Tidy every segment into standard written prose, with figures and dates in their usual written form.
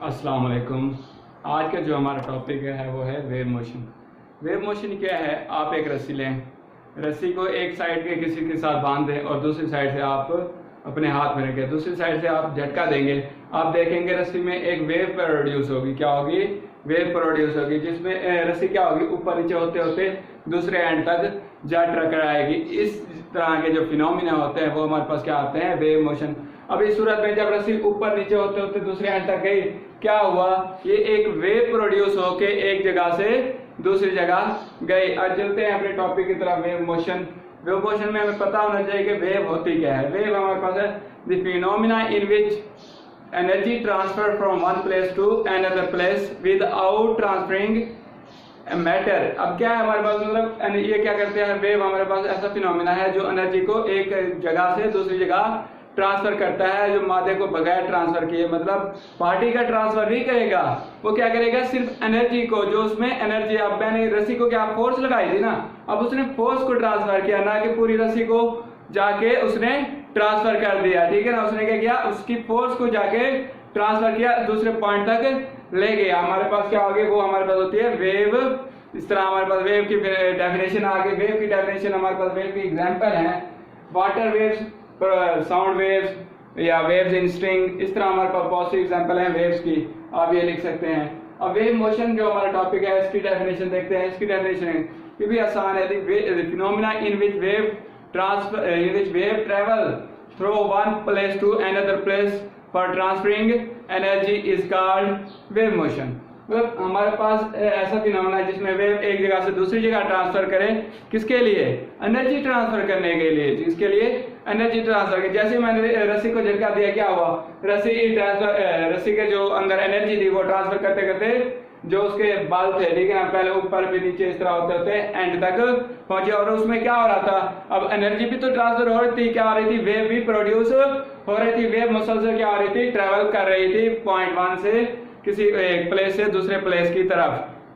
अस्सलाम वालेकुम। आज का जो हमारा टॉपिक है वो है वेव मोशन। वेव मोशन क्या है? आप एक रस्सी लें, रस्सी को एक साइड के किसी के साथ बांध दें और दूसरी साइड से आप अपने हाथ में रखें, दूसरी साइड से आप झटका देंगे, आप देखेंगे रस्सी में एक वेव प्रोड्यूस होगी। क्या होगी? वेव प्रोड्यूस होगी, जिसमें रस्सी क्या होगी, ऊपर नीचे होते होते दूसरे एंड तक जा टकराएगी। इस तरह के जो फिनोमिना होते हैं वो हमारे पास क्या आते हैं? Wave motion. अब इस सूरत में जब रस्सी ऊपर नीचे होते होते दूसरे एंड तक गई, क्या हुआ? ये एक वेव प्रोड्यूस होके एक जगह से दूसरी जगह गई। आज चलते हैं अपने टॉपिक की तरफ, वेव मोशन। वेव मोशन में हमें पता होना चाहिए कि वेव होती क्या है। वेव हमारे पास है the phenomena in which energy transfer from one place to another place without transferring matter. अब क्या है हमारे पास, मतलब ये क्या करते हैं, वेव हमारे पास ऐसा फिनोमिना है जो एनर्जी को एक जगह से दूसरी जगह ट्रांसफर करता है, जो मादे को बगैर ट्रांसफर किए, मतलब पार्टी का ट्रांसफर नहीं करेगा, वो क्या करेगा, सिर्फ एनर्जी को, जो उसमें एनर्जी, अब मैंने रस्सी को क्या फोर्स लगाई थी ना, अब उसने फोर्स को ट्रांसफर किया, ना कि पूरी रस्सी को जाके उसने ट्रांसफर कर दिया। ठीक है ना, उसने क्या किया, उसकी फोर्स को जाके ट्रांसफर किया, दूसरे पॉइंट तक ले गया। हमारे पास क्या हो गया, वो हमारे पास होती है वेव। इस तरह हमारे पास वेव की डेफिनेशन आ गई। वेव की डेफिनेशन हमारे पास, वेव की एग्जांपल है वाटर वेव्स, साउंड वेव्स या वेव्स इन स्ट्रिंग। इस तरह हमारे पास बहुत सी एग्जांपल हैं वेव्स की, आप ये लिख सकते हैं। अब वेव मोशन जो हमारा टॉपिक है, इसकी डेफिनेशन देखते हैं। इसकी डेफिनेशन ये भी आसान है, phenomena in which wave transfer, in which wave travel through one place to another place for transferring energy is called wave motion. मतलब हमारे पास ऐसा फिनोमेना है जिसमें वेव एक जगह से दूसरी जगह ट्रांसफर करे, किसके लिए? एनर्जी ट्रांसफर करने के लिए, जिसके लिए एनर्जी ट्रांसफर के। जैसे मैंने रस्सी को झटका दिया, क्या हुआ, रस्सी के जो अंदर एनर्जी थी वो ट्रांसफर करते करते जो उसके बाल थे, ठीक है ना, पहले ऊपर भी नीचे इस तरह होते होते एंड तक पहुंचे, और उसमें क्या हो रहा था, अब एनर्जी भी तो ट्रांसफर हो रही थी, क्या हो रही थी, वेव भी प्रोड्यूस हो रही थी। वेव मुसलसल क्या हो रही थी, ट्रेवल कर रही थी पॉइंट वन से किसी एक प्लेस से दूसरे प्लेस की तरफ।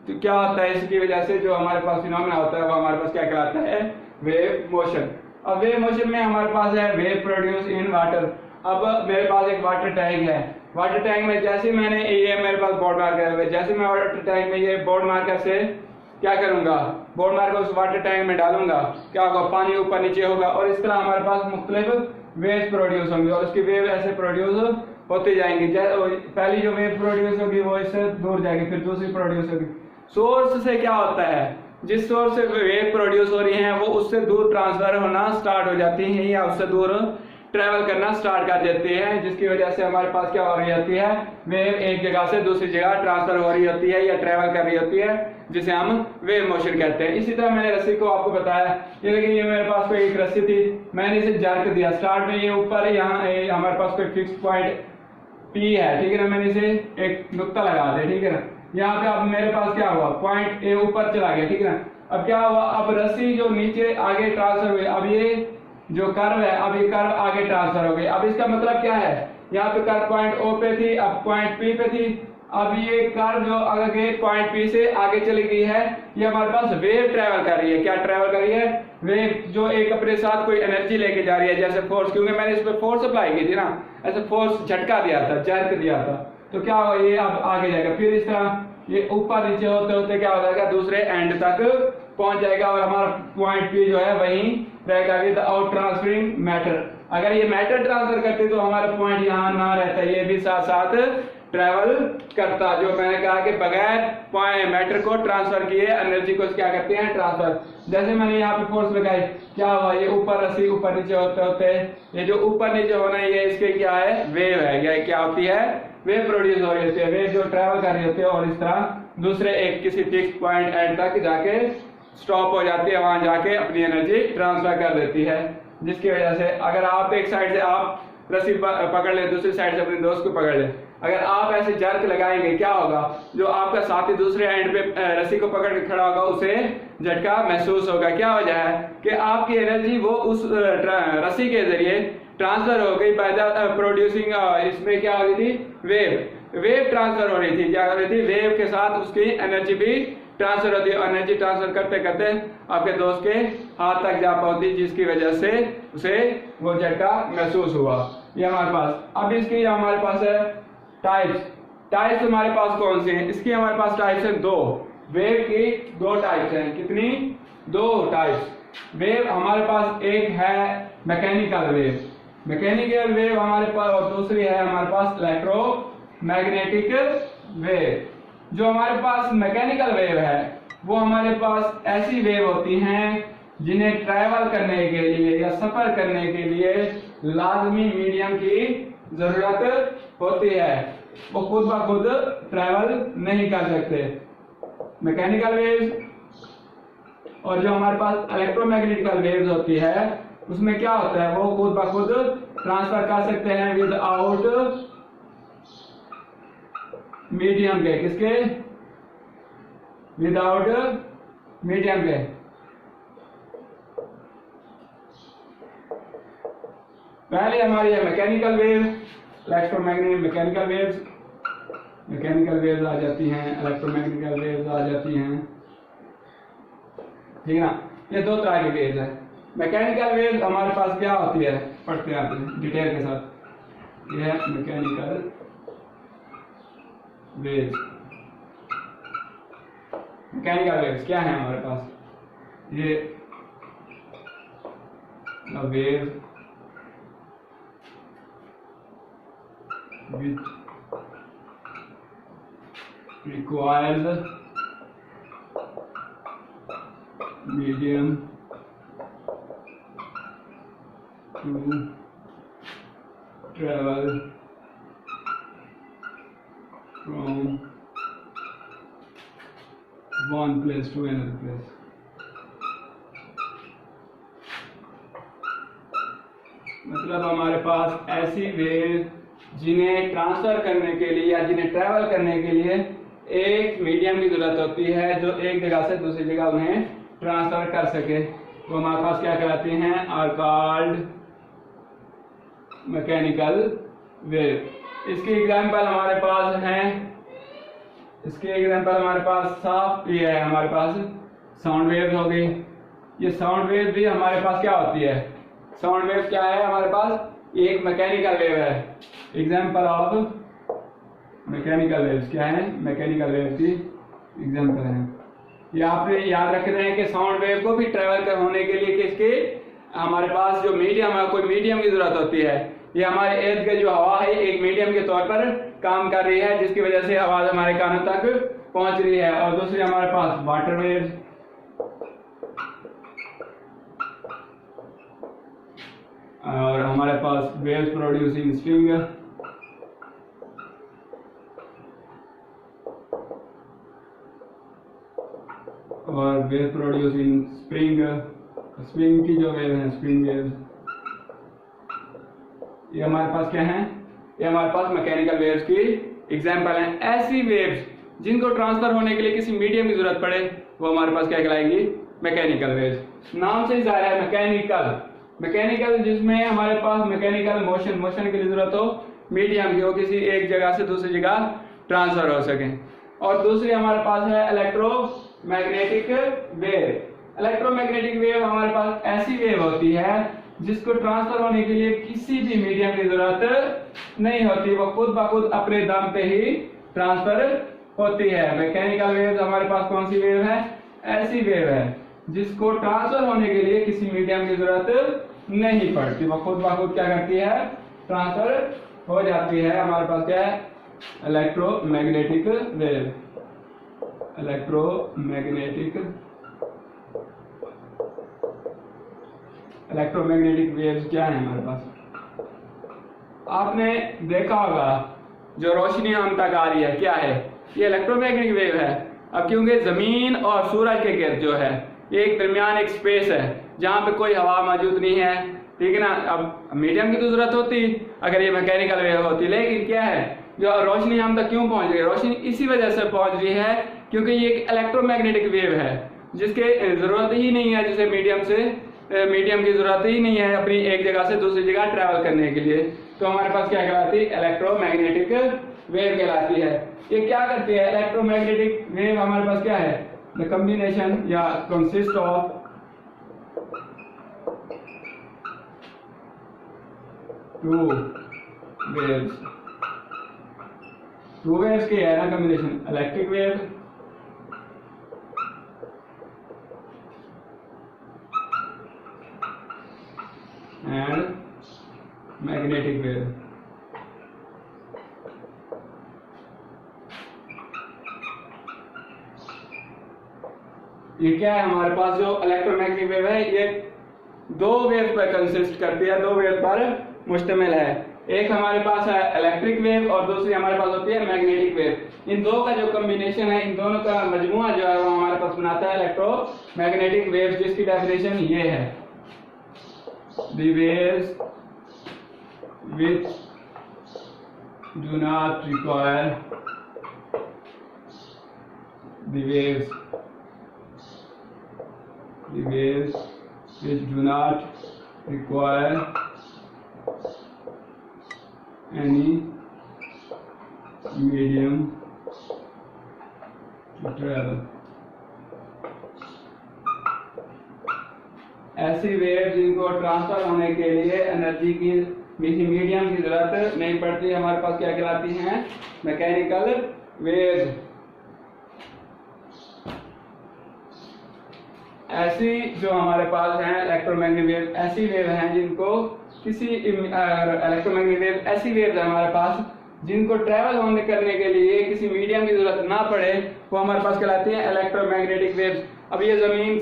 तो क्या होता है, इसकी वजह से जो हमारे पास फिनोमेना होता है वो हमारे पास क्या कहलाता है, वेव मोशन। अब वेव मोशन में हमारे पास है वेव प्रोड्यूस इन वाटर। अब मेरे पास एक वाटर टैंक है, वाटर टैंक में जैसे मैंने ये मेरे पास बोर्ड मार्कर है, जैसे मैं वाटर टैंक में ये बोर्ड मार्कर से क्या करूंगा, बोर्ड मार्कर उस वाटर टैंक में डालूंगा, क्या होगा, पानी ऊपर नीचे होगा, और इस तरह हमारे पास मुख्तलिफ वेव्स प्रोड्यूस होंगे, और उसकी वेव ऐसे प्रोड्यूस होती जाएंगी। पहली जो वेव प्रोड्यूस होगी वो इससे दूर जाएगी, फिर दूसरी प्रोड्यूस होगी। सोर्स से क्या होता है, जिस सोर्स से वेव प्रोड्यूस हो रही है वो उससे दूर ट्रांसफर होना स्टार्ट हो जाती है, या उससे दूर ट्रेवल करना स्टार्ट कर देती है, जिसकी वजह से हमारे पास क्या हो रही होती है, वेव एक जगह से दूसरी जगह ट्रांसफर हो रही होती है या ट्रेवल कर रही होती है, जिसे हम वेव मोशन कहते हैं। इसी तरह मैंने रस्सी को आपको बताया, ये देखिए, ये मेरे पास कोई एक रस्सी थी, मैंने इसे जर्क दिया, स्टार्ट में ये ऊपर, यहाँ हमारे पास कोई फिक्स पॉइंट पी है, ठीक है ना, मैंने इसे एक नुक्ता लगा दिया, ठीक है ना, यहाँ पे अब मेरे पास क्या हुआ, पॉइंट ए ऊपर चला गया, ठीक है ना। अब क्या हुआ, अब रस्सी जो नीचे आगे ट्रांसफर हुई, अब ये जो कर्व है, अब ये कर्व आगे ट्रांसफर हो गई। अब इसका मतलब क्या है, यहाँ पे कर्व पॉइंट ओ पे थी, अब पॉइंट पी पे थी, अब ये कर्व जो आगे पॉइंट पी से आगे चली गई है, ये हमारे पास वेव ट्रेवल कर रही है। क्या ट्रेवल कर रही है? वेव जो एक अपने साथ कोई एनर्जी लेके जा रही है, जैसे फोर्स, क्योंकि मैंने इस पर फोर्स अप्लाई की थी ना, ऐसे फोर्स झटका दिया था, जर्क दिया था, तो क्या हुआ, ये अब आगे जाएगा, फिर इस तरह ये ऊपर नीचे होते होते क्या हो जाएगा, दूसरे एंड तक पहुंच जाएगा, और हमारा पॉइंट पी जो है वहीं रहेगा विदाउट ट्रांसफरिंग मैटर। अगर ये मैटर ट्रांसफर करते तो हमारा पॉइंट यहाँ ना रहता, ये भी साथ साथ ट्रेवल करता, जो मैंने कहा कि बगैर मैटर को ट्रांसफर किए एनर्जी को क्या करते हैं, ट्रांसफर। जैसे मैंने यहाँ पे फोर्स लगाई, क्या हुआ, ये ऊपर रस्सी ऊपर नीचे होते होते, ये जो ऊपर नीचे होना है, ये इसके क्या है, वेव है, या क्या होती है, वेव प्रोड्यूस हो रही होती है, वेव जो ट्रेवल कर रही होती है, और इस तरह दूसरे एक किसी फिक्स पॉइंट एंड तक जाके स्टॉप हो जाती है, वहां जाके अपनी एनर्जी ट्रांसफर कर देती है, जिसकी वजह से अगर आप एक साइड से आप रस्सी पकड़ ले, दूसरी साइड से अपने दोस्त को पकड़ ले, अगर आप ऐसे जर्क लगाएंगे, क्या होगा, जो आपका साथी दूसरे एंड पे रस्सी को पकड़ के खड़ा होगा, उसे झटका महसूस होगा। क्या वजह है कि आपकी एनर्जी वो उस रस्सी के जरिए ट्रांसफर हो गई बाय द प्रोड्यूसिंग, इसमें क्या हो रही थी, वेव ट्रांसफर हो रही थी, क्या हो रही थी, वेव के साथ उसकी एनर्जी भी ट्रांसफर होती है, एनर्जी ट्रांसफर करते करते आपके दोस्त के हाथ तक जा पहुंची, जिसकी वजह से उसे वो झटका महसूस हुआ। ये हमारे पास, अब इसकी हमारे पास है टाइप्स। टाइप्स हमारे पास कौन से हैं? इसकी हमारे पास टाइप्स हैं दो। वेव की दो टाइप्स हैं। कितनी? दो टाइप्स। वेव हमारे पास एक है मैकेनिकल वेव, मैकेनिकल वेव हमारे पास, और दूसरी है हमारे पास इलेक्ट्रोमैग्नेटिक वेव। जो हमारे पास मैकेनिकल वेव है वो हमारे पास ऐसी वेव होती हैं जिन्हें ट्रैवल करने के लिए या सफर करने के लिए लाजमी मीडियम की जरूरत होती है, वो खुद ब खुद ट्रैवल नहीं कर सकते। मैकेनिकल वेव्स और जो हमारे पास इलेक्ट्रोमैग्नेटिकल वेव्स होती है उसमें क्या होता है, वो खुद ब खुद ट्रांसफर कर सकते हैं विदाउट मीडियम के। किसके? विदाउट मीडियम के। पहले हमारी है mechanical wave, electromagnetic mechanical waves, mechanical waves आ जाती हैं, इलेक्ट्रोमैग्नेटिकल वेव्स आ जाती हैं, ठीक है ना। ये दो तरह की वेव्स है। मैकेनिकल वेव्स हमारे पास क्या होती है, पढ़ते हैं आप डिटेल के साथ। ये है मैकेनिकल वेव्स। मैकेनिकल वेव्स क्या है हमारे पास? ये wave which requires medium to travel from one place to another place। मतलब हमारे पास ऐसी वेव जिन्हें ट्रांसफर करने के लिए या जिन्हें ट्रैवल करने के लिए एक मीडियम की जरूरत होती है जो एक जगह से दूसरी जगह उन्हें ट्रांसफर कर सके, वो हमारे पास क्या कहलाती हैं? Are called mechanical wave. इसके एग्जांपल हमारे पास हैं, इसके एग्जांपल हमारे पास साफ ये है, हमारे पास साउंड वेव हो गई। ये साउंड वेव भी हमारे पास क्या होती है? साउंड वेव क्या है हमारे पास? एक मैकेनिकल वेव है। एग्जाम्पल ऑफ मैकेनिकल वेव्स क्या है? मैकेनिकल वेव की एग्जाम्पल है। ये आपने याद रख रहे हैं कि साउंड वेव को भी ट्रेवल होने के लिए किसके? हमारे पास जो मीडियम है, कोई मीडियम की जरूरत होती है। ये हमारे इर्द गिर्द जो हवा है एक मीडियम के तौर पर काम कर रही है, जिसकी वजह से आवाज हमारे कानों तक पहुंच रही है। और दूसरी हमारे पास वाटर वेव्स, और हमारे पास वेव्स प्रोड्यूसिंग स्ट्रिंग, और वेव प्रोड्यूसिंग स्प्रिंग, स्प्रिंग की जो वेव है स्प्रिंग वेव। ये हमारे पास क्या है? ये हमारे पास मैकेनिकल वेव्स की एग्जांपल हैं। ऐसी वेव्स जिनको ट्रांसफर होने के लिए किसी मीडियम की जरूरत पड़े वो हमारे पास क्या कहलाएंगी? Mechanical waves. नाम से जाहिर है मैकेनिकल, मैकेनिकल जिसमें हमारे पास मैकेनिकल मोशन, मोशन की जरूरत हो मीडियम की, हो किसी एक जगह से दूसरी जगह ट्रांसफर हो सके। और दूसरी हमारे पास है इलेक्ट्रोमैग्नेटिक वेव। इलेक्ट्रोमैग्नेटिक वेव हमारे पास ऐसी वेव होती है जिसको ट्रांसफर होने के लिए किसी भी मीडियम की जरूरत नहीं होती, वो खुद ब खुद अपने दम पे ही ट्रांसफर होती है। मैकेनिकल वेव हमारे पास कौन सी वेव है? ऐसी वेव है जिसको ट्रांसफर होने के लिए किसी मीडियम की जरूरत नहीं पड़ती, वो खुद ब खुद क्या करती है? ट्रांसफर हो जाती है। हमारे पास क्या है? Electromagnetic wave. इलेक्ट्रोमैग्नेटिक वेव्स क्या है हमारे पास? आपने देखा होगा जो रोशनी हम तक आ रही है क्या है? ये इलेक्ट्रोमैग्नेटिक वेव है। अब क्योंकि जमीन और सूरज के गिर्द जो है ये एक दरमियान एक स्पेस है जहाँ पे कोई हवा मौजूद नहीं है, ठीक है ना। अब मीडियम की तो जरूरत होती अगर ये मैकेनिकल वेव होती, लेकिन क्या है जो रोशनी हम तक क्यों पहुंच रही है? रोशनी इसी वजह से पहुंच रही है क्योंकि ये एक इलेक्ट्रोमैग्नेटिक वेव है जिसके जरूरत ही नहीं है, जिसे मीडियम की जरूरत ही नहीं है अपनी एक जगह से दूसरी जगह ट्रैवल करने के लिए। तो हमारे पास क्या कहलाती है? इलेक्ट्रोमैग्नेटिक वेव कहलाती है। ये क्या करती है? इलेक्ट्रोमैग्नेटिक वेव हमारे पास क्या है? द कॉम्बिनेशन या consist of two waves two waves की है ना combination, electric wave and magnetic wave. ये क्या है हमारे पास जो इलेक्ट्रोमैग्नेटिक वेव है, ये दो वेव पर कंसिस्ट करती है, दो वेव पर मुश्तमिल है। एक हमारे पास है इलेक्ट्रिक वेव और दूसरी हमारे पास होती है मैग्नेटिक वेव। इन दो का जो कॉम्बिनेशन है, इन दोनों का मजमुआ जो है वो हमारे पास बनाता है इलेक्ट्रोमैग्नेटिक वेव, जिसकी डेफिनेशन ये है, the waves which do not require the waves which do not require any medium to travel। ऐसी वेव जिनको ट्रांसफर होने के लिए एनर्जी की किसी मीडियम की जरूरत नहीं पड़ती, हमारे पास क्या कहलाती हैं, मैकेनिकल वेव्स। ऐसी जो हमारे पास हैं इलेक्ट्रोमैग्नेटिक वेव, ऐसी वेव हैं जिनको किसी इलेक्ट्रोमैग्नेटिक वेव ऐसी वेव है हमारे पास जिनको ट्रैवल होने करने के लिए किसी मीडियम की जरूरत ना पड़े, वो हमारे पास कहलाती है इलेक्ट्रोमैग्नेटिक वेव्स। अब ये जमीन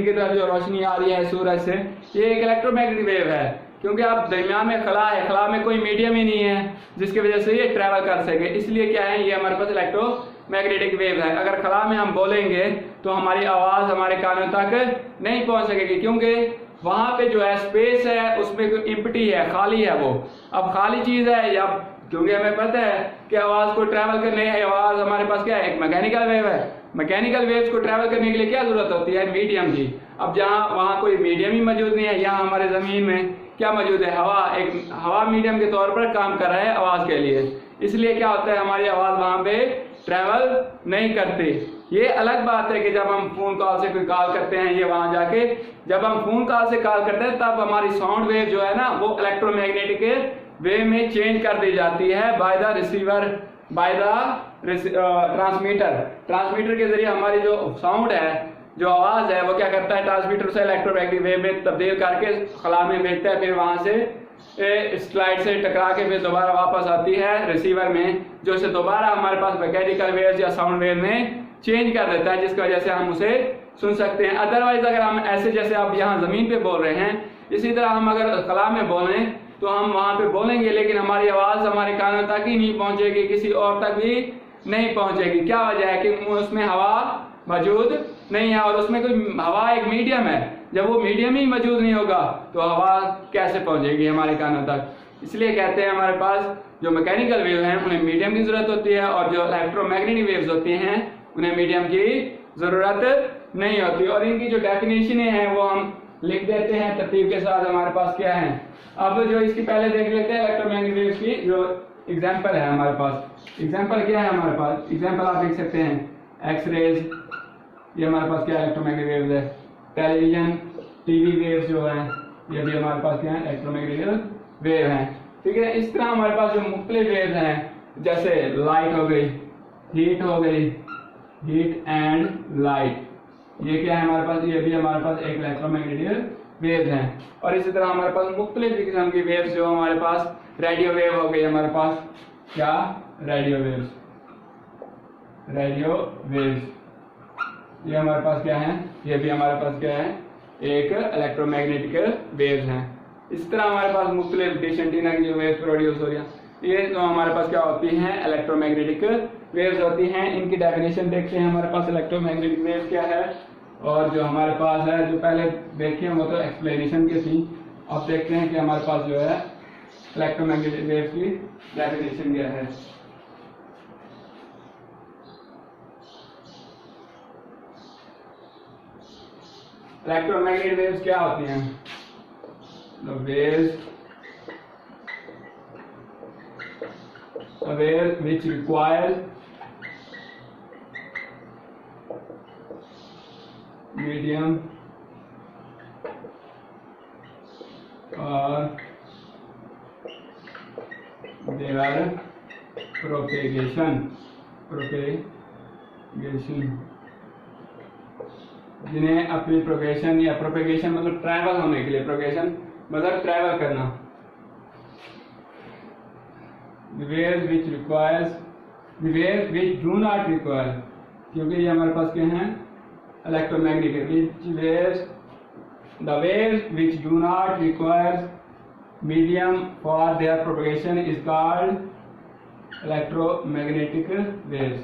की तरफ जो रोशनी आ रही है सूरज से, ये एक इलेक्ट्रोमैग्नेटिक वेव है, क्योंकि आप दरमियान में खला है, खला में कोई मीडियम ही नहीं है जिसकी वजह से ये ट्रैवल कर सके, इसलिए क्या है, ये हमारे पास इलेक्ट्रोमैग्नेटिक वेव है। अगर खला में हम बोलेंगे तो हमारी आवाज हमारे कानों तक नहीं पहुंच सकेगी, क्योंकि वहां पे जो है स्पेस है, उसमें इम्प्टी है, खाली है वो। अब खाली चीज है, या क्योंकि हमें पता है कि आवाज को ट्रैवल करने, आवाज हमारे पास क्या है, एक मैकेनिकल वेव है। मैकेनिकल वेव्स को ट्रैवल करने के लिए क्या जरूरत होती है, मीडियम की। अब जहाँ वहाँ कोई मीडियम ही मौजूद नहीं है, यहाँ हमारे जमीन में क्या मौजूद है, हवा। एक हवा मीडियम के तौर पर काम कर रहा है आवाज के लिए, इसलिए क्या होता है, हमारी आवाज वहां पे ट्रैवल नहीं करती। ये अलग बात है कि जब हम फोन कॉल से कोई कॉल करते हैं, ये वहां जाके जब हम फोन कॉल से कॉल करते हैं तब हमारी साउंड वेव जो है ना, वो इलेक्ट्रोमैग्नेटिक वेव में चेंज कर दी जाती है by the receiver, by the transmitter के जरिए हमारी जो साउंड है, जो आवाज है, वो क्या करता है, ट्रांसमीटर से इलेक्ट्रोमैग्नेटिक वेव में तब्दील करके खला में भेजता है, फिर वहां से स्लाइड से टकरा के फिर दोबारा वापस आती है रिसीवर में, जो से दोबारा हमारे पास मैकेनिकल वेव्स या साउंड वेव में चेंज कर देता है, जिसकी वजह से हम उसे सुन सकते हैं। अदरवाइज अगर हम ऐसे जैसे आप यहाँ जमीन पे बोल रहे हैं, इसी तरह हम अगर खला में बोलें तो हम वहां पे बोलेंगे, लेकिन हमारी आवाज हमारे कानों तक ही नहीं पहुंचेगी, किसी और तक भी नहीं पहुंचेगी। क्या वजह है कि उसमें हवा मौजूद नहीं है, और उसमें कोई हवा एक मीडियम है, जब वो मीडियम ही मौजूद नहीं होगा तो हवा कैसे पहुंचेगी हमारे कानों तक। इसलिए कहते हैं हमारे पास जो मैकेनिकल वेव हैं उन्हें मीडियम की जरूरत होती है, और जो इलेक्ट्रोमैग्नेटिक वेव्स होती हैं उन्हें मीडियम की जरूरत नहीं होती। और इनकी जो डेफिनेशन है वो हम लिख देते हैं तरतीब के साथ, हमारे पास क्या है। अब जो इसकी पहले देख लेते हैं इलेक्ट्रोमैग्नेटिक वेव्स की जो एग्जाम्पल है हमारे पास। एग्जाम्पल क्या है हमारे पास, एग्जाम्पल आप देख सकते हैं, एक्सरेज, ये हमारे पास क्या इलेक्ट्रोमैग्नेटिक वेव्स है। टेलीविजन, टीवी वेव्स जो है, ये भी हमारे पास क्या है, इलेक्ट्रोमैग्नेटिक वेव है। ठीक है, इस तरह हमारे पास जो मुख्तलिफ वेव्स हैं, जैसे लाइट हो गई, हीट हो गई, हीट एंड लाइट, ये क्या है हमारे पास, ये भी हमारे पास एक इलेक्ट्रोमैग्नेटिक वेव्स हैं। और इसी तरह हमारे पास मुख्तलिफ किस्म की वेव्स जो हमारे पास, रेडियो वेव हो गई हमारे पास, क्या, रेडियो वेव्स, ये हमारे पास क्या है, ये भी हमारे पास क्या है, एक इलेक्ट्रोमैग्नेटिक वेव्स हैं। इस तरह हमारे पास मुख्तलिफ डिश एंटीना की जो वेव्स प्रोड्यूस हो रही है, ये जो हमारे पास क्या होती हैं, इलेक्ट्रोमैग्नेटिक वेव्स होती हैं। इनकी डेफिनेशन देखते हैं हमारे पास इलेक्ट्रोमैग्नेटिक वेव क्या है, और जो हमारे पास है, जो पहले देखे वो तो एक्सप्लेनेशन की थी, अब देखते हैं कि हमारे पास जो है इलेक्ट्रोमैग्नेटिक वेव की डेफिनेशन क्या है। इलेक्ट्रोमैग्नेटिक वेव्स क्या होती हैं, waves which require medium or they are propagation जिन्हें अपनी प्रोपेगेशन या प्रोपेगेशन मतलब ट्रैवल होने के लिए, प्रोपेगेशन मतलब ट्रैवल करना, waves which do not require, क्योंकि ये हमारे पास क्या हैं electromagnetic waves, the waves which do not require medium for their propagation is called electromagnetic waves.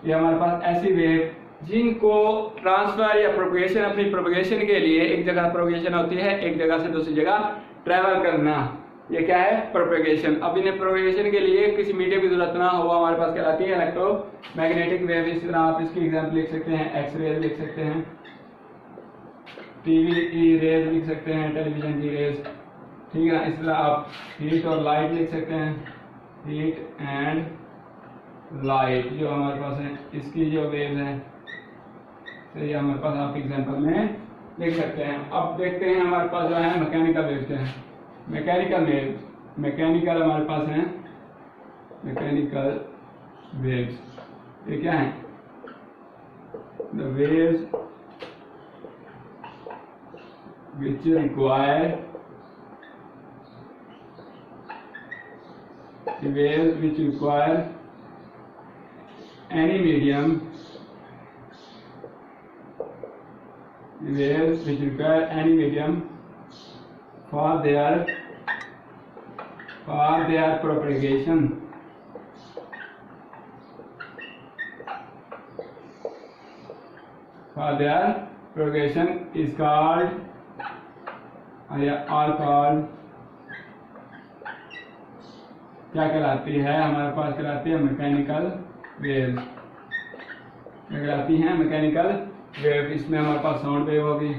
ये हमारे पास ऐसी वेव जिनको ट्रांसफर या प्रोपेगेशन, अपनी प्रोपेगेशन के लिए एक जगह प्रोपेगेशन होती है, एक जगह से दूसरी जगह ट्रैवल करना, ये क्या है प्रोपेगेशन। अब इन्हें प्रोपेगेशन के लिए किसी मीडियम की जरूरत ना हो, हमारे पास कहलाती है इलेक्ट्रोमैग्नेटिक वेव। इस तरह आप इसकी एग्जांपल लिख सकते हैं, एक्सरे लिख सकते हैं, टीवी की रेज लिख सकते हैं, टेलीविजन की रेज, ठीक है ना। इस तरह आप हीट और लाइट लिख सकते हैं, हीट एंड लाइट जो हमारे पास है, इसकी जो वेव्स हैं तो ये हमारे पास आप एग्जांपल में लिख सकते हैं। अब देखते हैं हमारे पास जो है मैकेनिकल वेव्स हैं। मैकेनिकल हमारे पास हैं मैकेनिकल वेव्स। ये क्या है? The waves which require any medium, for their propagation. Is called क्या कहलाती है? हमारे पास कहलाती है मैकेनिकल वेव्स। क्या कहलाती हैं? Mechanical wave. इसमें हमारे पास साउंड वेव होगी,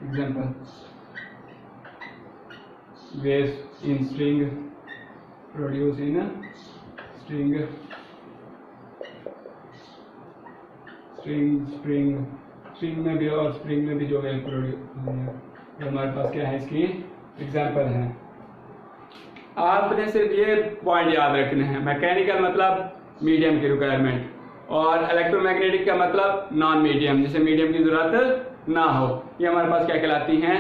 example waves in string, produce in string में भी और स्प्रिंग में भी जो वेव प्रोड्यूस, हमारे पास क्या है इसकी एग्जांपल है। आपने सिर्फ ये पॉइंट याद रखने हैं, मैकेनिकल मतलब मीडियम की रिक्वायरमेंट और इलेक्ट्रोमैग्नेटिक का मतलब नॉन मीडियम, जिसे मीडियम की जरूरत ना हो। ये हमारे पास क्या कहलाती हैं?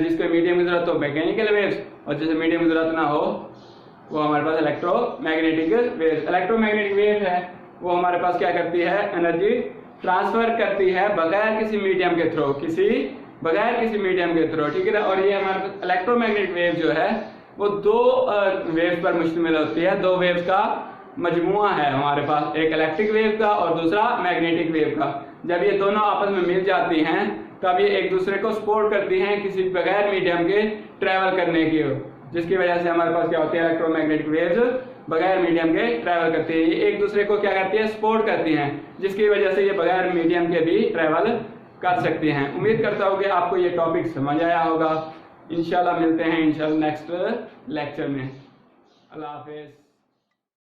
जिसको मीडियम की जरूरत हो मैकेनिकल वेव्स, और जिसे मीडियम की जरूरत ना हो वो हमारे पास इलेक्ट्रोमैग्नेटिक वेव्स। इलेक्ट्रोमैग्नेटिक वेव है वो हमारे पास क्या करती है? एनर्जी ट्रांसफर करती है बगैर किसी मीडियम के थ्रू, ठीक है ना। और ये हमारे पास इलेक्ट्रोमैग्नेटिक वेव जो है वो दो वेव्स पर मुश्तमिल होती है, दो वेव्स का मजमुआ है हमारे पास, एक इलेक्ट्रिक वेव का और दूसरा मैग्नेटिक वेव का। जब ये दोनों आपस में मिल जाती हैं तब ये एक दूसरे को सपोर्ट करती हैं किसी बगैर मीडियम के ट्रैवल करने की, जिसकी वजह से हमारे पास क्या होती है? इलेक्ट्रोमैग्नेटिक वेव्स बगैर मीडियम के ट्रैवल करती है। ये एक दूसरे को क्या करती है? सपोर्ट करती हैं, जिसकी वजह से ये बगैर मीडियम के भी ट्रैवल कर सकती हैं। उम्मीद करता हूँ कि आपको ये टॉपिक समझ आया होगा। इंशाल्लाह मिलते हैं नेक्स्ट लेक्चर में। अल्लाह हाफिज।